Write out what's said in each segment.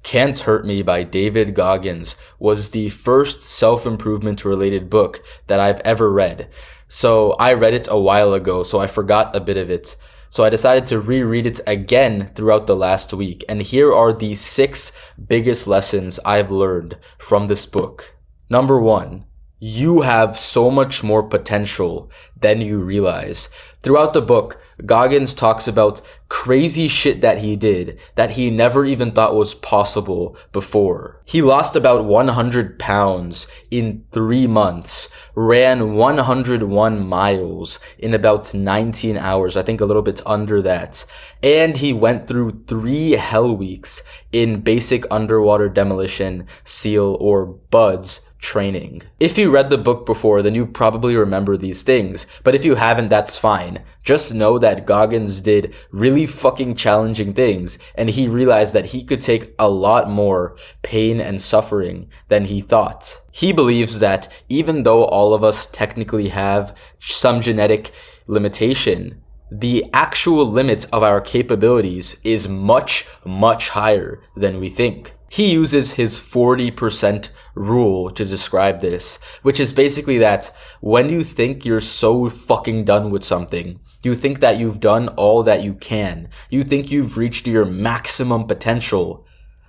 Can't Hurt Me by David Goggins was the first self-improvement related book that I've ever read. So I read it a while ago, so I forgot a bit of it. So I decided to reread it again throughout the last week. And here are the 6 biggest lessons I've learned from this book. Number 1. You have so much more potential than you realize. Throughout the book, Goggins talks about crazy shit that he did that he never even thought was possible before. He lost about 100 pounds in 3 months, ran 101 miles in about 19 hours, I think a little bit under that. And he went through 3 hell weeks in basic underwater demolition, SEAL, or BUDS training. If you read the book before, then you probably remember these things, but if you haven't, that's fine. Just know that Goggins did really fucking challenging things, and he realized that he could take a lot more pain and suffering than he thought. He believes that even though all of us technically have some genetic limitation, the actual limit of our capabilities is much, much higher than we think. He uses his 40% rule to describe this, which is basically that when you think you're so fucking done with something, you think that you've done all that you can, you think you've reached your maximum potential,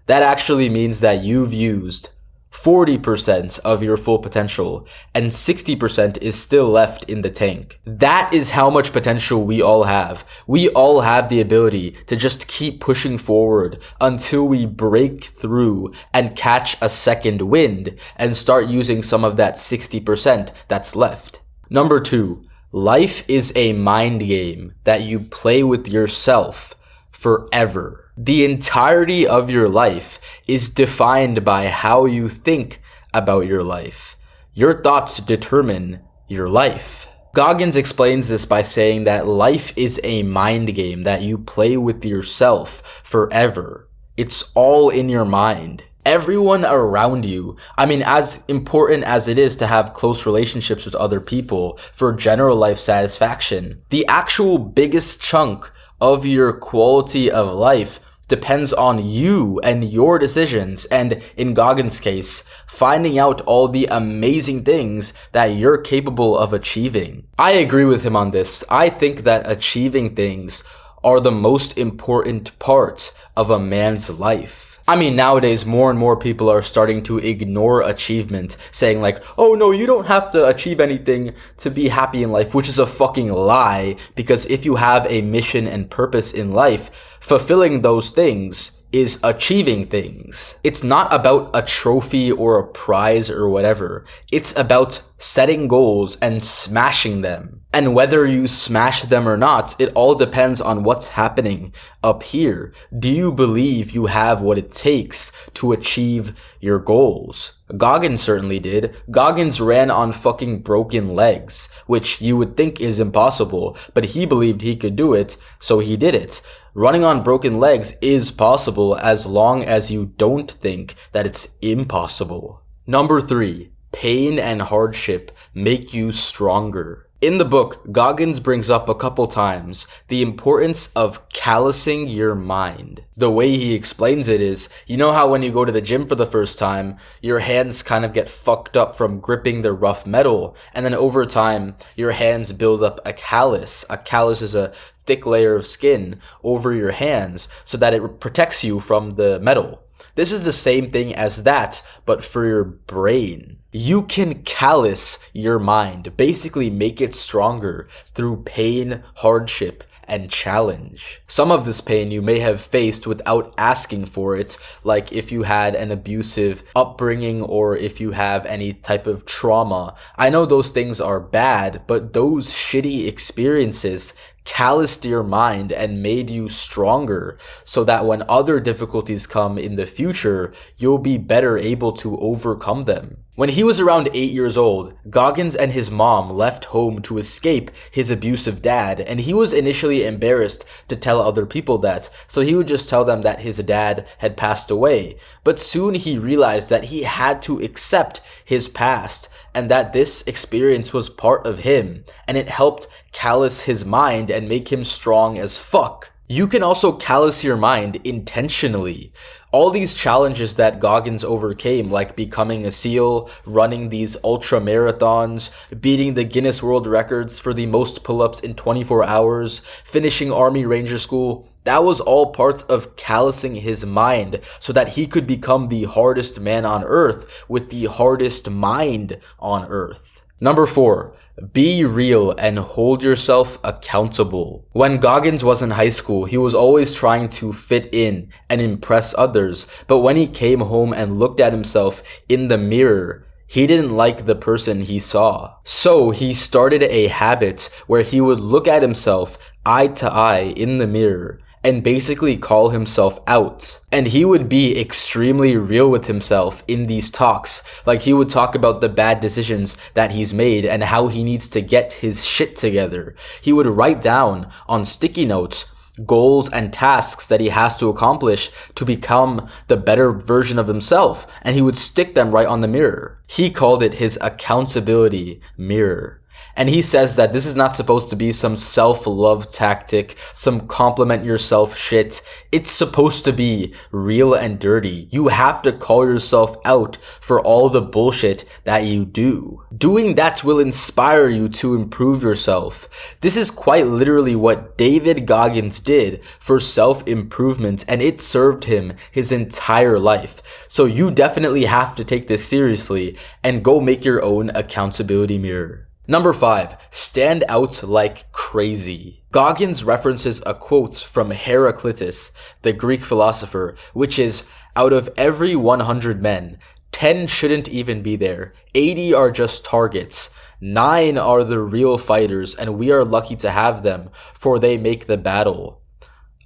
that actually means that you've used 40% of your full potential, and 60% is still left in the tank. That is how much potential we all have. We all have the ability to just keep pushing forward until we break through and catch a second wind and start using some of that 60% that's left. Number 2, life is a mind game that you play with yourself forever. The entirety of your life is defined by how you think about your life. Your thoughts determine your life. Goggins explains this by saying that life is a mind game that you play with yourself forever. It's all in your mind. Everyone around you, as important as it is to have close relationships with other people for general life satisfaction, the actual biggest chunk of your quality of life depends on you and your decisions, and in Goggins' case, finding out all the amazing things that you're capable of achieving. I agree with him on this. I think that achieving things are the most important part of a man's life. Nowadays, more and more people are starting to ignore achievement, saying like, oh no, you don't have to achieve anything to be happy in life, which is a fucking lie, because if you have a mission and purpose in life, fulfilling those things is achieving things. It's not about a trophy or a prize or whatever. It's about setting goals and smashing them. And whether you smash them or not, it all depends on what's happening up here. Do you believe you have what it takes to achieve your goals? Goggins certainly did. Goggins ran on fucking broken legs, which you would think is impossible, but he believed he could do it, so he did it. Running on broken legs is possible as long as you don't think that it's impossible. Number 3, pain and hardship make you stronger. In the book, Goggins brings up a couple times the importance of callousing your mind. The way he explains it is, you know how when you go to the gym for the first time, your hands kind of get fucked up from gripping the rough metal, and then over time, your hands build up a callus. A callus is a thick layer of skin over your hands so that it protects you from the metal. This is the same thing as that, but for your brain. You can callous your mind, basically make it stronger through pain, hardship, and challenge. Some of this pain you may have faced without asking for it, like if you had an abusive upbringing or if you have any type of trauma. I know those things are bad, but those shitty experiences calloused your mind and made you stronger so that when other difficulties come in the future, you'll be better able to overcome them. When he was around 8 years old, Goggins and his mom left home to escape his abusive dad, and he was initially embarrassed to tell other people that, so he would just tell them that his dad had passed away. But soon he realized that he had to accept his past and that this experience was part of him, and it helped callous his mind and make him strong as fuck. You can also callous your mind intentionally. All these challenges that Goggins overcame, like becoming a SEAL, running these ultra marathons, beating the Guinness World Records for the most pull-ups in 24 hours, finishing Army Ranger School, that was all parts of callousing his mind so that he could become the hardest man on earth with the hardest mind on earth. Number 4. Be real and hold yourself accountable. When Goggins was in high school, he was always trying to fit in and impress others, but when he came home and looked at himself in the mirror, he didn't like the person he saw. So he started a habit where he would look at himself eye to eye in the mirror and basically call himself out. And he would be extremely real with himself in these talks. Like, he would talk about the bad decisions that he's made and how he needs to get his shit together. He would write down on sticky notes goals and tasks that he has to accomplish to become the better version of himself, and he would stick them right on the mirror. He called it his accountability mirror. And he says that this is not supposed to be some self-love tactic, some compliment yourself shit. It's supposed to be real and dirty. You have to call yourself out for all the bullshit that you do. Doing that will inspire you to improve yourself. This is quite literally what David Goggins did for self-improvement, and it served him his entire life. So you definitely have to take this seriously and go make your own accountability mirror. Number 5, stand out like crazy. Goggins references a quote from Heraclitus, the Greek philosopher, which is, out of every 100 men, 10 shouldn't even be there, 80 are just targets, 9 are the real fighters, and we are lucky to have them, for they make the battle.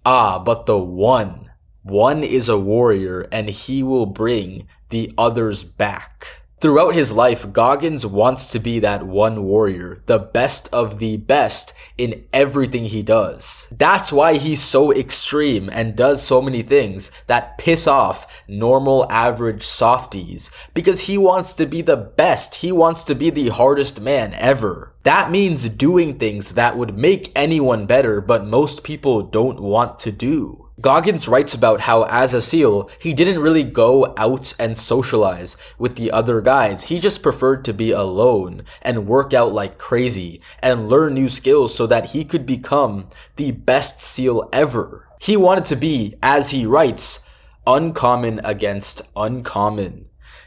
Ah, but the one is a warrior, and he will bring the others back. Throughout his life, Goggins wants to be that one warrior, the best of the best in everything he does. That's why he's so extreme and does so many things that piss off normal average softies, because he wants to be the best. He wants to be the hardest man ever. That means doing things that would make anyone better, but most people don't want to do. Goggins writes about how, as a SEAL, he didn't really go out and socialize with the other guys. He just preferred to be alone and work out like crazy and learn new skills so that he could become the best SEAL ever. He wanted to be, as he writes, uncommon against uncommon.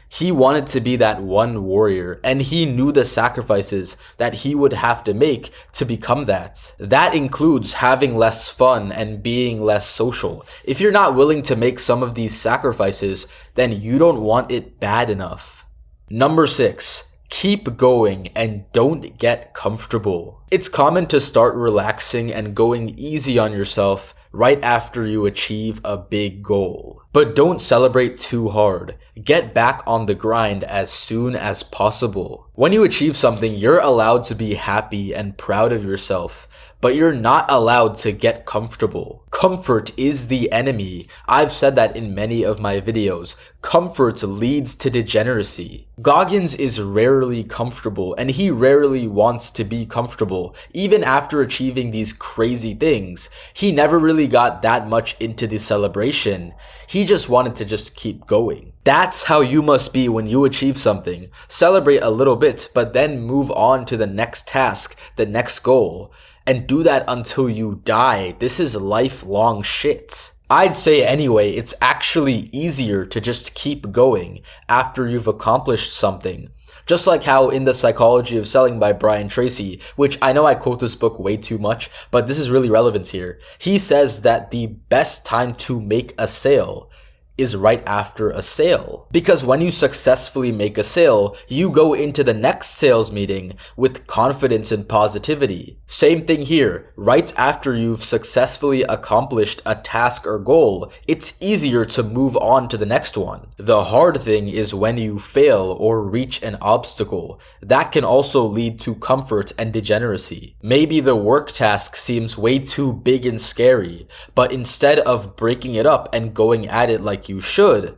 He wanted to be that one warrior, and he knew the sacrifices that he would have to make to become that. That includes having less fun and being less social. If you're not willing to make some of these sacrifices, then you don't want it bad enough. Number 6. Keep going and don't get comfortable. It's common to start relaxing and going easy on yourself right after you achieve a big goal. But don't celebrate too hard. Get back on the grind as soon as possible. When you achieve something, you're allowed to be happy and proud of yourself, but you're not allowed to get comfortable. Comfort is the enemy. I've said that in many of my videos. Comfort leads to degeneracy. Goggins is rarely comfortable, and he rarely wants to be comfortable. Even after achieving these crazy things, he never really got that much into the celebration. He just wanted to just keep going. That's how you must be when you achieve something. Celebrate a little bit, but then move on to the next task, the next goal. And do that until you die. This is lifelong shit. I'd say anyway, it's actually easier to just keep going after you've accomplished something. Just like how in The Psychology of Selling by Brian Tracy, which I know I quote this book way too much, but this is really relevant here. He says that the best time to make a sale is right after a sale. Because when you successfully make a sale, you go into the next sales meeting with confidence and positivity. Same thing here. Right after you've successfully accomplished a task or goal, it's easier to move on to the next one. The hard thing is when you fail or reach an obstacle. That can also lead to comfort and degeneracy. Maybe the work task seems way too big and scary, but instead of breaking it up and going at it like you should,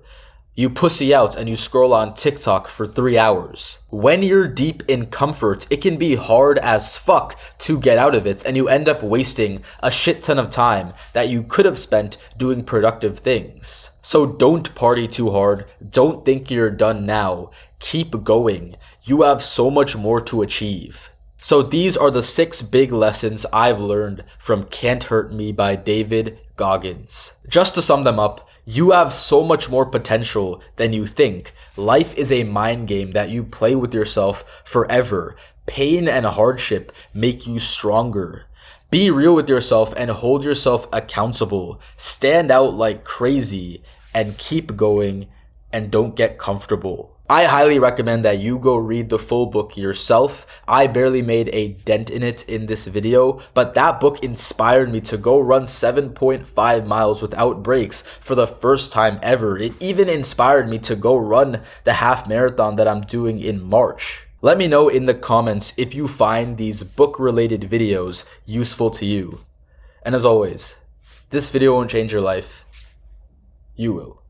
You pussy out and you scroll on TikTok for 3 hours. When you're deep in comfort, it can be hard as fuck to get out of it, and you end up wasting a shit ton of time that you could have spent doing productive things. So don't party too hard. Don't think you're done now. Keep going. You have so much more to achieve. So these are the 6 big lessons I've learned from Can't Hurt Me by David Goggins. Just to sum them up, you have so much more potential than you think. Life is a mind game that you play with yourself forever. Pain and hardship make you stronger. Be real with yourself and hold yourself accountable. Stand out like crazy and keep going and don't get comfortable. I highly recommend that you go read the full book yourself. I barely made a dent in it in this video, but that book inspired me to go run 7.5 miles without breaks for the first time ever. It even inspired me to go run the half marathon that I'm doing in March. Let me know in the comments if you find these book-related videos useful to you. And as always, this video won't change your life. You will.